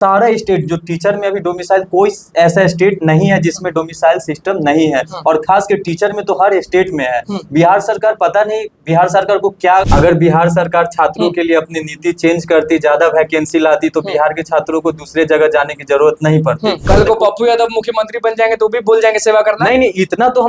सारा स्टेट जो टीचर में अभी डोमिसाइल, कोई ऐसा स्टेट नहीं है जिसमें डोमिसाइल सिस्टम नहीं है। और खास के टीचर में तो हर स्टेट में है। बिहार सरकार, पता नहीं बिहार सरकार को क्या, अगर बिहार सरकार छात्रों के लिए अपनी नीति चेंज करती, ज्यादा वैकेंसी लाती, तो बिहार के छात्रों को दूसरे जगह जाने की जरूरत नहीं पड़ती। कल को पप्पू यादव मुख्यमंत्री बन जाएंगे तो भी भूल जाएंगे सेवा करना। नहीं, इतना तो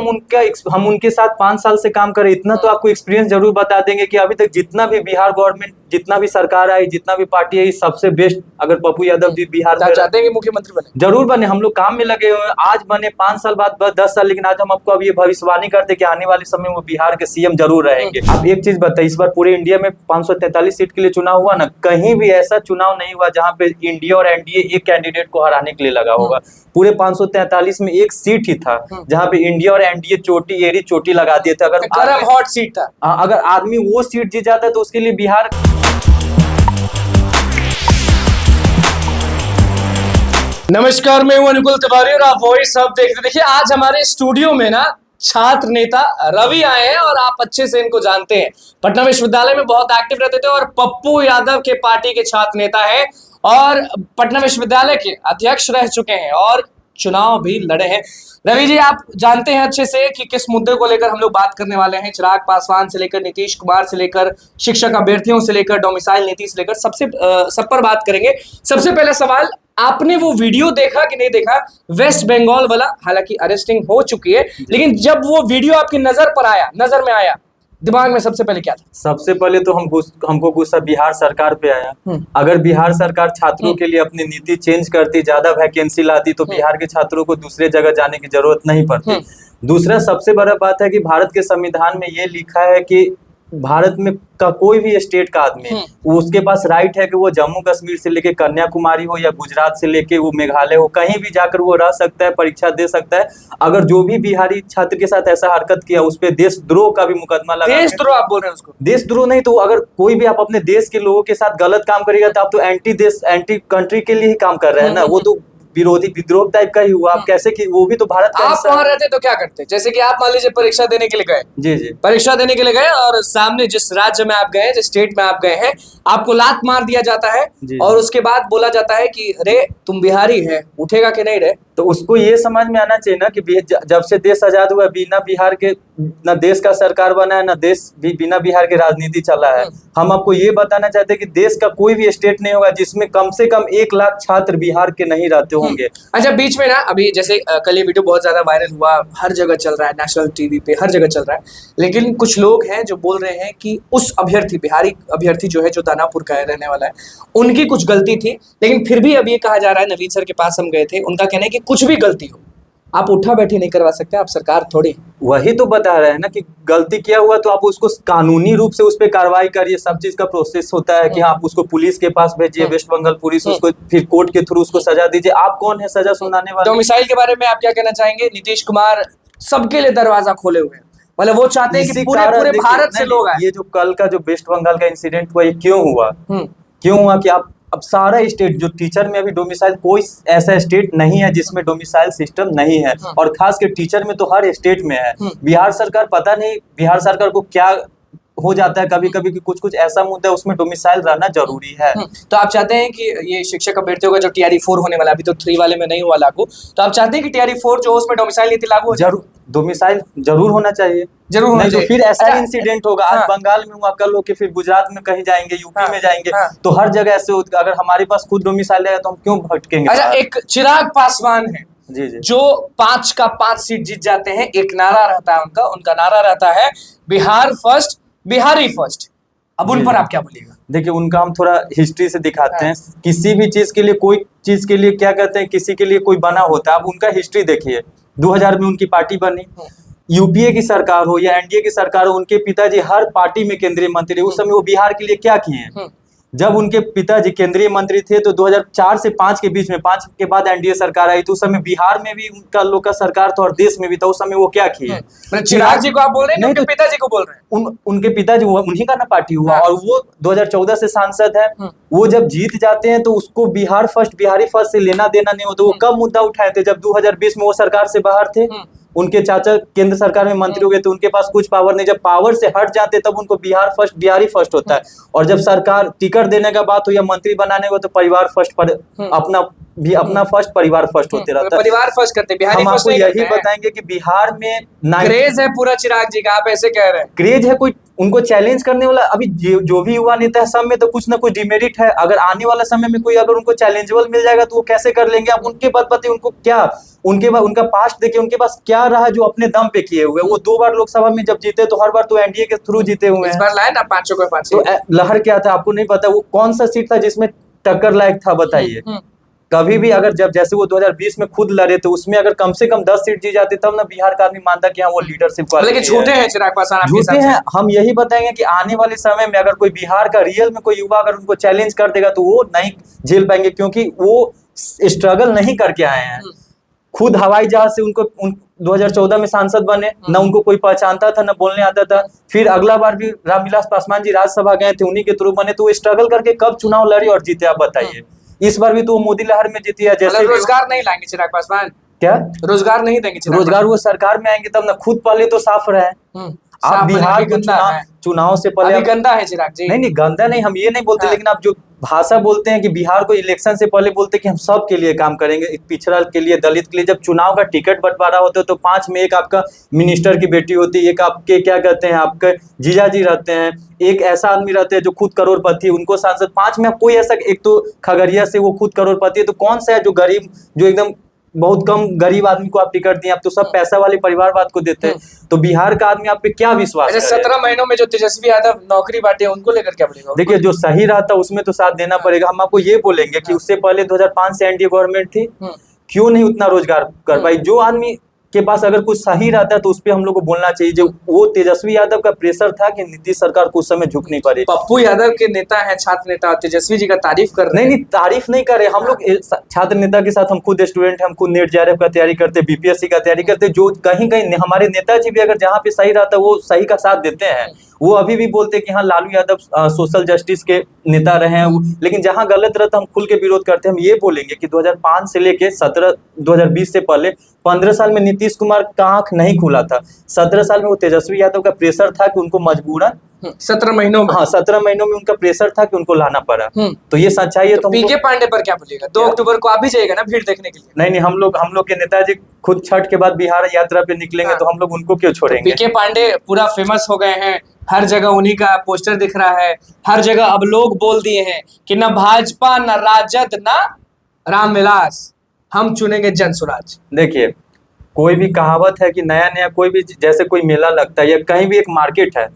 हम उनके साथ 5 साल से काम करें, इतना तो आपको एक्सपीरियंस जरूर बता देंगे कि अभी तक जितना भी बिहार गवर्नमेंट, जितना भी सरकार आई, जितना भी पार्टी आई, सबसे बेस्ट अगर पप्पू यादव जी बिहार में चाहते हैं कि मुख्यमंत्री बने, जरूर बने। हम लोग काम में लगे हुए हैं, आज बने 5 साल बाद, बस 10 साल, लेकिन आज हम आपको अब ये भविष्यवाणी करते कि आने वाले समय में वो बिहार के सीएम जरूर रहेंगे। अब एक चीज बताइए, इस बार पूरे इंडिया में 543 सीट के लिए चुनाव हुआ ना, कहीं भी ऐसा चुनाव नहीं हुआ जहां पे इंडिया और एनडीए एक कैंडिडेट को हराने के लिए लगा होगा। पूरे 543 में एक सीट ही था जहां पे इंडिया और एनडीए चोटी लगा दिए थे। अगर गरम हॉट सीट था, अगर आदमी वो सीट जीत जाता है तो उसके लिए बिहार। नमस्कार, मैं हूं अनुकुल तिवारी और आप वॉइस अब देख रहे। देखिए, आज हमारे स्टूडियो में ना छात्र नेता रवि आए हैं और आप अच्छे से इनको जानते हैं। पटना विश्वविद्यालय में बहुत एक्टिव रहते थे और पप्पू यादव के पार्टी के छात्र नेता है और पटना विश्वविद्यालय के अध्यक्ष रह चुके हैं और चुनाव भी लड़े हैं। रवि जी, आप जानते हैं अच्छे से कि किस मुद्दे को लेकर हम लोग बात करने वाले हैं। चिराग पासवान से लेकर नीतीश कुमार से लेकर शिक्षक अभ्यर्थियों से लेकर डोमिसाइल नीति से लेकर सब पर बात करेंगे। सबसे पहला सवाल, आपने वो वीडियो देखा कि नहीं देखा, वेस्ट बंगाल वाला? हालांकि अरेस्टिंग हो चुकी है, लेकिन जब वो वीडियो आपकी नजर में आया, दिमाग में सबसे पहले क्या था? सबसे पहले तो हमको गुस्सा बिहार सरकार पे आया। अगर बिहार सरकार छात्रों के लिए अपनी नीति चेंज करती, ज्यादा वैकेंसी लाती, तो बिहार के छात्रों को दूसरे जगह जाने की जरूरत नहीं पड़ती। दूसरा सबसे बड़ा बात है कि भारत के संविधान में ये लिखा है कि भारत में का कोई भी स्टेट का आदमी, उसके पास राइट है कि वो जम्मू कश्मीर से लेके कन्याकुमारी हो या गुजरात से लेके वो मेघालय हो, कहीं भी जाकर वो रह सकता है, परीक्षा दे सकता है। अगर जो भी बिहारी छात्र के साथ ऐसा हरकत किया, उस पर देशद्रोह का भी मुकदमा लगा। देशद्रोह आप बोल रहे हैं उसको? देशद्रोह नहीं तो अगर कोई भी आप अपने देश के लोगों के साथ गलत काम करेगा तो आप तो एंटी कंट्री के लिए ही काम कर रहे हैं ना। वो तो विरोधी विद्रोह टाइप का ही हुआ। आप कैसे कि वो भी तो भारत का आप वहां रहते तो क्या करते? जैसे कि आप मान लीजिए परीक्षा देने के लिए गए, जी, परीक्षा देने के लिए गए और सामने जिस राज्य में आप गए, जिस स्टेट में आप गए हैं, आपको लात मार दिया जाता है और उसके बाद बोला जाता है कि रे तुम बिहारी है, उठेगा कि नहीं रे? तो उसको ये समझ में आना चाहिए ना कि जब से देश आजाद हुआ, बिना बिहार के ना देश का सरकार बना है, ना देश भी बिना बिहार के राजनीति चला है। हम आपको ये बताना चाहते हैं कि देश का कोई भी स्टेट नहीं होगा जिसमें कम से कम 1 लाख छात्र बिहार के नहीं रहते होंगे। अच्छा, बीच में ना अभी जैसे कल ये वीडियो बहुत ज्यादा वायरल हुआ, हर जगह चल रहा है, नेशनल टीवी पे हर जगह चल रहा है, लेकिन कुछ लोग हैं जो बोल रहे हैं कि उस अभ्यर्थी, बिहारी अभ्यर्थी जो है, जो दानापुर का रहने वाला है, उनकी कुछ गलती थी। लेकिन फिर भी अब ये कहा जा रहा है, नवीन सर के पास हम गए थे, उनका कहना है कि कुछ भी गलती हो, आप उठा बैठी नहीं करवा सकते, आप सरकार थोड़ी। वही तो बता रहे हैं ना कि गलती किया हुआ तो आप उसको कानूनी रूप से उस पर कार्रवाई करिए। सब चीज का प्रोसेस होता है कि आप उसको पुलिस के पास भेजिए, वेस्ट बंगाल पुलिस, उसको फिर कोर्ट के थ्रू उसको सजा दीजिए। आप कौन है सजा सुनाने वाले? डोमिसाइल के बारे में आप क्या कहना चाहेंगे? नीतीश कुमार सबके लिए दरवाजा खोले हुए हैं, मतलब वो चाहते हैं कि पूरे भारत से लोग आए। ये जो कल का जो वेस्ट बंगाल का इंसिडेंट हुआ, ये क्यों हुआ कि आप अब सारा स्टेट जो टीचर में अभी डोमिसाइल, कोई ऐसा स्टेट नहीं है जिसमें डोमिसाइल सिस्टम नहीं है। और खास के टीचर में तो हर स्टेट में है। बिहार सरकार, पता नहीं बिहार सरकार को क्या हो जाता है कभी कभी कि कुछ ऐसा मुद्दा है उसमें डोमिसाइल रहना जरूरी है। तो आप चाहते हैं कि ये शिक्षक अभ्यर्थियों का जो TRE 4 होने वाला है, अभी तो 3 वाले में नहीं हुआ लागू, तो आप चाहते हैं कि TRE 4 जो उसमें डोमिसाइल नीति लागू हो? जरूर, डोमिसाइल जरूर होना चाहिए, जरूर होना चाहिए। तो फिर ऐसा इंसिडेंट होगा, आज बंगाल में हुआ, कल होके फिर गुजरात में कहीं जाएंगे, यूपी में जाएंगे, तो हर जगह ऐसे। अगर हमारे पास खुद डोमिसाइल है तो हम क्यों भटकेंगे? अच्छा, एक चिराग पासवान है जी, जो 5 का 5 सीट जीत जाते हैं, एक नारा रहता है उनका नारा रहता है बिहार फर्स्ट, बिहारी फर्स्ट। अब उन पर आप क्या बोलिएगा? देखिए, उनका हम थोड़ा हिस्ट्री से दिखाते हैं। किसी भी चीज के लिए, कोई चीज के लिए क्या कहते हैं, किसी के लिए कोई बना होता है। अब उनका हिस्ट्री देखिए, 2000 में उनकी पार्टी बनी, यूपीए की सरकार हो या एनडीए की सरकार हो, उनके पिताजी हर पार्टी में केंद्रीय मंत्री। उस समय वो बिहार के लिए क्या किए? जब उनके पिताजी केंद्रीय मंत्री थे तो 2004 से 5 के बीच में, 5 के बाद एनडीए सरकार आई, तो उस समय बिहार में भी उनका लोग का सरकार था और देश में भी था। उस समय वो क्या किए? चिराग जी को आप बोल रहे हैं? नहीं, तो पिताजी को बोल रहे हैं। उनके पिताजी, उन्हीं का ना पार्टी हुआ और वो 2014 से सांसद है। वो जब जीत जाते हैं तो उसको बिहार फर्स्ट, बिहारी फर्स्ट से लेना देना नहीं होता। वो कब मुद्दा उठाए थे? जब 2020 में वो सरकार से बाहर थे, उनके चाचा केंद्र सरकार में मंत्री हो गए तो उनके पास कुछ पावर नहीं, जब पावर से हट जाते तब उनको बिहार फर्स्ट, बिहारी फर्स्ट होता है। और जब सरकार टिकट देने का बात हो या मंत्री बनाने को तो परिवार फर्स्ट पर अपना फर्स्ट, परिवार फर्स्ट होते रहता है। परिवार फर्स्ट करते, बिहारी हम फर्स्ट आपको नहीं यही करते हैं। बताएंगे कि बिहार में क्रेज है पूरा चिराग जी का, आप ऐसे कह रहे हैं। क्रेज है, कोई उनको चैलेंज करने वाला अभी जो भी युवा नेता है सब में तो कुछ ना कुछ डिमेरिट है। अगर आने वाला समय में कोई अगर उनको चैलेंजेबल मिल जाएगा तो वो कैसे कर लेंगे। आप उनके बात बताइए, उनको क्या, उनके बाद उनका पास्ट देखिए, उनके पास क्या रहा जो अपने दम पे किए हुए। वो 2 बार लोकसभा में जब जीते तो हर बार तो एनडीए के थ्रू जीते हुए इस हैं। बार लाए ना 500 को 500। तो लहर क्या था आपको नहीं पता, वो कौन सा सीट था जिसमें टक्कर लायक था बताइए। कभी भी अगर जब जैसे वो 2020 में खुद लड़े तो उसमें अगर कम से कम 10 सीट जी जाती तब ना बिहार का आदमी मानता कि हाँ वो लीडरशिप क्वालिटी है। झूठे हैं चिराग पासवान आपके झूठे हिसाब से? हैं। हम यही बताएंगे कि आने वाले समय में अगर कोई बिहार का रियल में कोई युवा अगर उनको चैलेंज कर देगा तो वो नहीं झेल पाएंगे, क्योंकि वो स्ट्रगल नहीं करके आए हैं। खुद हवाई जहाज से उनको 2014 में सांसद बने, ना उनको कोई पहचानता था, ना बोलने आता था। फिर अगला बार भी रामविलास पासवान जी राज्यसभा गए थे, उन्हीं के थ्रू बने। तो वो स्ट्रगल करके कब चुनाव लड़े और जीते आप बताइए। इस बार भी तो मोदी लहर में जीती है। जैसे रोजगार नहीं लाएंगे चिराग पासवान? क्या रोजगार नहीं देंगे चिराग? रोजगार वो सरकार में आएंगे तब ना, खुद पहले तो साफ रहे। आप बिहार को चुनाव से पहले गंदा है चिराग जी। नहीं गंदा नहीं, हम ये नहीं बोलते। लेकिन आप जो भाषा बोलते हैं कि बिहार को इलेक्शन से पहले बोलते हैं कि हम सब के लिए काम करेंगे, पिछड़ा के लिए, दलित के लिए। जब चुनाव का टिकट बंटवारा होता है तो 5 में एक आपका मिनिस्टर की बेटी होती है, एक आपके क्या कहते हैं आपके जीजाजी रहते हैं, एक ऐसा आदमी रहते हैं जो खुद करोड़पति है, उनको सांसद। 5 में कोई ऐसा, एक तो खगड़िया से वो खुद करोड़पति है, तो कौन सा है जो गरीब, जो एकदम बहुत कम गरीब आदमी को आप टिकट दिए। आप तो सब पैसा वाले परिवार बात को देते हैं। तो बिहार का आदमी आप पे क्या विश्वास करे? 17 महीनों में जो तेजस्वी यादव नौकरी बांटे उनको लेकर क्या बोलेगा? देखिए जो सही रहता उसमें तो साथ देना पड़ेगा। हम आपको ये बोलेंगे कि उससे पहले 2005 से एनडीए गवर्नमेंट थी, क्यों नहीं उतना रोजगार कर पाई। जो आदमी के पास अगर कुछ सही रहता है तो उस पर हम लोग को बोलना चाहिए। जो वो तेजस्वी यादव का प्रेशर था कि नीतीश सरकार को उस समय झुकनी पड़ी। पप्पू यादव के नेता है, छात्र नेता, तेजस्वी जी का तारीफ कर रहे हैं। नहीं तारीफ नहीं कर रहे हम लोग। छात्र नेता के साथ हम खुद स्टूडेंट हैं, हम खुद नेट जेआरएफ का तैयारी करते, बीपीएससी का तैयारी करते। जो कहीं कहीं हमारे नेताजी भी अगर जहाँ पे सही रहता है वो सही का साथ देते हैं। वो अभी भी बोलते हैं कि हाँ लालू यादव सोशल जस्टिस के नेता रहे हैं, लेकिन जहां गलत रहता हम खुल के विरोध करते हैं। हम ये बोलेंगे कि 2005 से लेके 2020 से पहले 15 साल में नीतीश कुमार का आंख नहीं खुला था। 17 साल में वो तेजस्वी यादव का प्रेशर था कि उनको मजबूरन 17 महीनों में, हाँ 17 महीनों में उनका प्रेशर था कि उनको लाना पड़ा। तो ये सच्चाई है। तो पीके पांडे पर क्या बोलिएगा? 2 अक्टूबर को आप भी जाइएगा ना भीड़ देखने के लिए? नहीं हम लोग के नेताजी खुद छठ के बाद बिहार यात्रा पे निकलेंगे, तो हम लोग उनको क्यों छोड़ेंगे? पीके पांडे पूरा फेमस हो गए हैं, हर जगह उन्हीं का पोस्टर दिख रहा है, हर जगह अब लोग बोल दिए हैं कि ना भाजपा, ना राजद, ना रामविलास, हम चुनेंगे जनसुराज। देखिए कोई भी कहावत है कि नया कोई भी, जैसे कोई मेला लगता है या कहीं भी एक मार्केट है,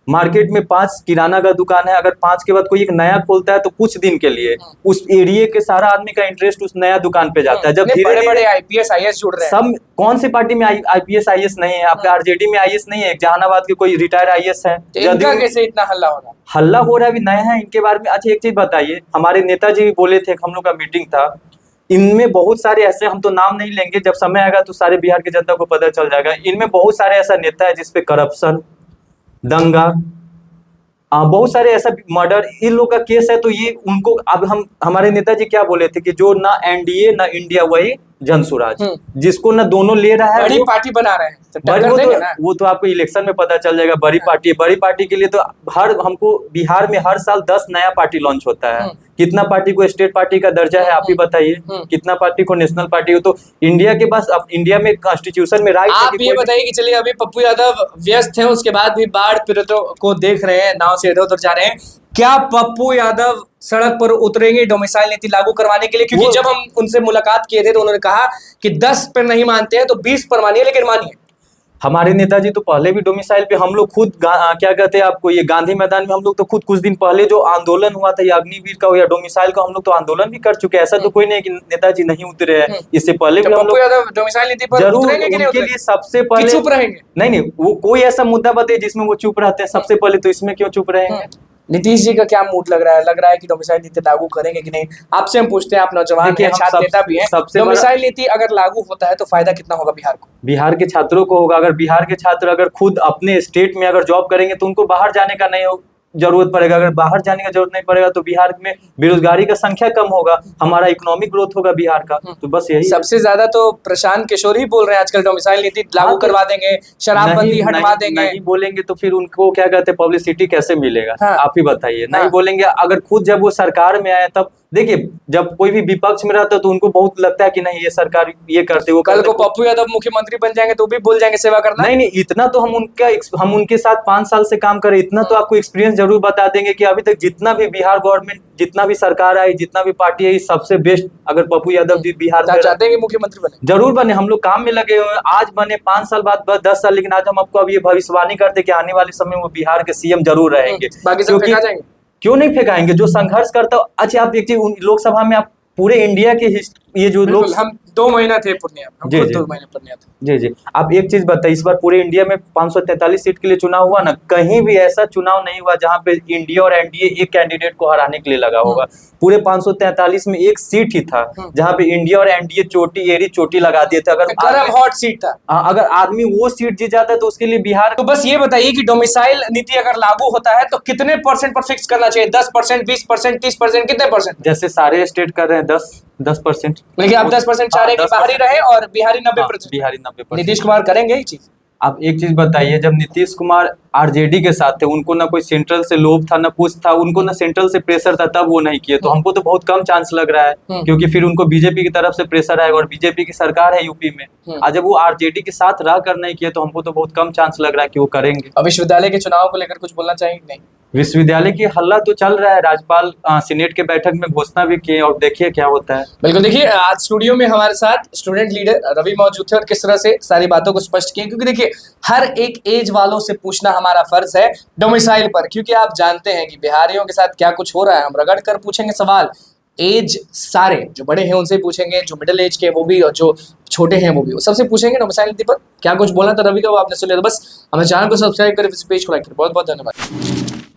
मार्केट में 5 किराना का दुकान है, अगर 5 के बाद कोई एक नया खोलता है तो कुछ दिन के लिए उस एरिया के सारा आदमी का इंटरेस्ट उस नया दुकान पे जाता है। जब बड़े-बड़े आईपीएस आईएएस जुड़ रहे हैं। सब कौन सी पार्टी में आईपीएस आईएएस नहीं है? आपका आरजेडी में आईएएस नहीं है? जहानाबाद के कोई रिटायर्ड आईएएस है? इनका कैसे इतना हल्ला हो रहा है? हल्ला हो रहा है, अभी नया है इनके बारे में। अच्छा एक चीज बताइए, हमारे नेताजी भी बोले थे, हम लोग का मीटिंग था, इनमें बहुत सारे ऐसे, हम तो नाम नहीं लेंगे, जब समय आएगा तो सारे बिहार की जनता को पता चल जाएगा। इनमें बहुत सारे ऐसा नेता है जिसपे करप्शन, दंगा, बहुत सारे ऐसा मर्डर, इन लोग का केस है। तो ये उनको अब हमारे नेताजी क्या बोले थे कि जो ना एनडीए ना इंडिया वही जनसुराज, जिसको ना दोनों ले रहा है बड़ी पार्टी बना रहे हैं तो वो तो आपको इलेक्शन में पता चल जाएगा। बड़ी पार्टी है, बड़ी पार्टी के लिए तो हमको बिहार में हर साल 10 नया पार्टी लॉन्च होता है। कितना पार्टी को स्टेट पार्टी का दर्जा है आप ही बताइए, कितना पार्टी को नेशनल पार्टी हो? तो इंडिया के पास, अब इंडिया में कॉन्स्टिट्यूशन में राइट। आप ये बताइए कि चलिए अभी पप्पू यादव व्यस्त हैं, उसके बाद भी बाढ़ पीड़ितों को देख रहे हैं, नाव से इधर उधर जा रहे हैं, क्या पप्पू यादव सड़क पर उतरेंगे डोमिसाइल नीति लागू करवाने के लिए? क्योंकि जब हम उनसे मुलाकात किए थे तो उन्होंने कहा कि 10 पर नहीं मानते हैं तो 20 पर मानिए, लेकिन मानिए। हमारे नेताजी तो पहले भी डोमिसाइल पे, हम लोग खुद क्या कहते हैं आपको, ये गांधी मैदान में हम लोग तो खुद कुछ दिन पहले जो आंदोलन हुआ था या अग्निवीर का हो या डोमिसाइल का, हम लोग तो आंदोलन भी कर चुके हैं। ऐसा तो कोई नहीं कि नेताजी नहीं उतरे हैं, इससे पहले भी हम लोग डोमिसाइल नीति पर जरूर उनके लिए सबसे पहले चुप रहेंगे। नहीं वो कोई ऐसा मुद्दा बताइए जिसमें वो चुप रहते हैं सबसे पहले, तो इसमें क्यों चुप रहेंगे? नीतीश जी का क्या मूड लग रहा है? लग रहा है कि डोमिसाइल नीति लागू करेंगे कि नहीं? आपसे हम पूछते हैं, आप नौजवान हैं, छात्र नेता भी हैं, डोमिसाइल नीति अगर लागू होता है तो फायदा कितना होगा बिहार को? बिहार के छात्रों को होगा। अगर बिहार के छात्र अगर खुद अपने स्टेट में अगर जॉब करेंगे तो उनको बाहर जाने का नहीं जरूरत पड़ेगा, अगर बाहर जाने का जरूरत नहीं पड़ेगा तो बिहार में बेरोजगारी का संख्या कम होगा, हमारा इकोनॉमिक ग्रोथ होगा बिहार का। तो बस यही है। सबसे ज्यादा तो प्रशांत किशोर ही बोल रहे हैं आजकल डोमिसाइल नीति लागू करवा देंगे, शराबबंदी हटवा देंगे। नहीं बोलेंगे तो फिर उनको क्या कहते हैं, पब्लिसिटी कैसे मिलेगा? हाँ। आप ही बताइए। नहीं हाँ। बोलेंगे, अगर खुद जब वो सरकार में आए तब देखिए, जब कोई भी विपक्ष में रहता है तो उनको बहुत लगता है कि नहीं ये सरकार ये करते, वो कल को पप्पू यादव मुख्यमंत्री बन जाएंगे तो भी भूल जाएंगे सेवा करना। नहीं, इतना तो हम उनके साथ 5 साल से काम करें, इतना तो आपको एक्सपीरियंस जरूर बता देंगे कि अभी तक जितना भी बिहार गवर्नमेंट, जितना भी सरकार आई, जितना भी पार्टी आई, सबसे बेस्ट अगर पप्पू यादव जी बिहार में चाहते हैं कि मुख्यमंत्री बने, जरूर बने। हम लोग काम में लगे हुए हैं, आज बने 5 साल बाद, बस 10 साल, लेकिन आज हम आपको अब ये भविष्यवाणी करते कि आने वाले समय में वो बिहार के सीएम जरूर रहेंगे। बाकी सब फेंका जाएंगे? क्यों नहीं फेंकाएंगे? जो संघर्ष करता। अच्छा, आप एक चीज, लोकसभा में आप पूरे इंडिया के ये जो लोग, हम 2 महीना थे पूर्णिया, हम जी, खुद जी। 2 महीने पूर्णिया थे। जी जी, आप एक चीज बताइए, इस बार पूरे इंडिया में 543 सीट के लिए चुनाव हुआ ना, कहीं भी ऐसा चुनाव नहीं हुआ जहां पे इंडिया और एनडीए एक कैंडिडेट को हराने के लिए लगा होगा। पूरे 543 में एक सीट ही था जहां पे इंडिया और एनडीए चोटी लगा दिए थे। गरम हॉट सीट था। अगर आदमी वो सीट जीत जाता है तो उसके लिए बिहार। तो बस ये बताइए कि डोमिसाइल नीति अगर लागू होता है तो कितने % पर फिक्स करना चाहिए? 10%, 20%, 30%, कितने %? जैसे सारे स्टेट कर रहे हैं 10%। लेकिन आप 10% चाह रहे हैं कि बाहरी रहे और बिहारी 90%। बिहारी 90%। नीतीश कुमार करेंगे ये चीज? आप एक चीज बताइए, जब नीतीश कुमार आरजेडी के साथ थे, उनको ना कोई सेंट्रल से लोभ था, ना कुछ था, उनको ना सेंट्रल से प्रेशर था, तब वो नहीं किए। तो हमको तो बहुत कम चांस लग रहा है, क्योंकि फिर उनको बीजेपी की तरफ से प्रेशर आएगा और बीजेपी की सरकार है यूपी में। आज जब वो आरजेडी के साथ रह कर नहीं किए तो हमको तो बहुत कम चांस लग रहा है कि वो करेंगे। अब विश्वविद्यालय के चुनाव को लेकर कुछ बोलना चाहिए नहीं? विश्वविद्यालय की हल्ला तो चल रहा है, राज्यपाल सीनेट के बैठक में घोषणा भी किए, और देखिए क्या होता है। बिल्कुल, देखिए आज स्टूडियो में हमारे साथ स्टूडेंट लीडर रवि मौजूद थे और किस तरह से सारी बातों को स्पष्ट किए, क्योंकि देखिए हर एक एज वालों से पूछना हमारा फर्ज है डोमिसाइल पर, क्योंकि आप जानते हैं कि बिहारियों के साथ क्या कुछ हो रहा है। हम रगड़ कर पूछेंगे सवाल, एज सारे जो बड़े हैं उनसे पूछेंगे, जो मिडिल एज के वो भी, और जो छोटे हैं वो भी, सबसे पूछेंगे डोमिसाइल नीति पर क्या कुछ बोलना था रवि का, वो आपने सुन लिया। तो बस हमें चैनल को सब्सक्राइब करें, इस पेज को लाइक करें। बहुत बहुत धन्यवाद।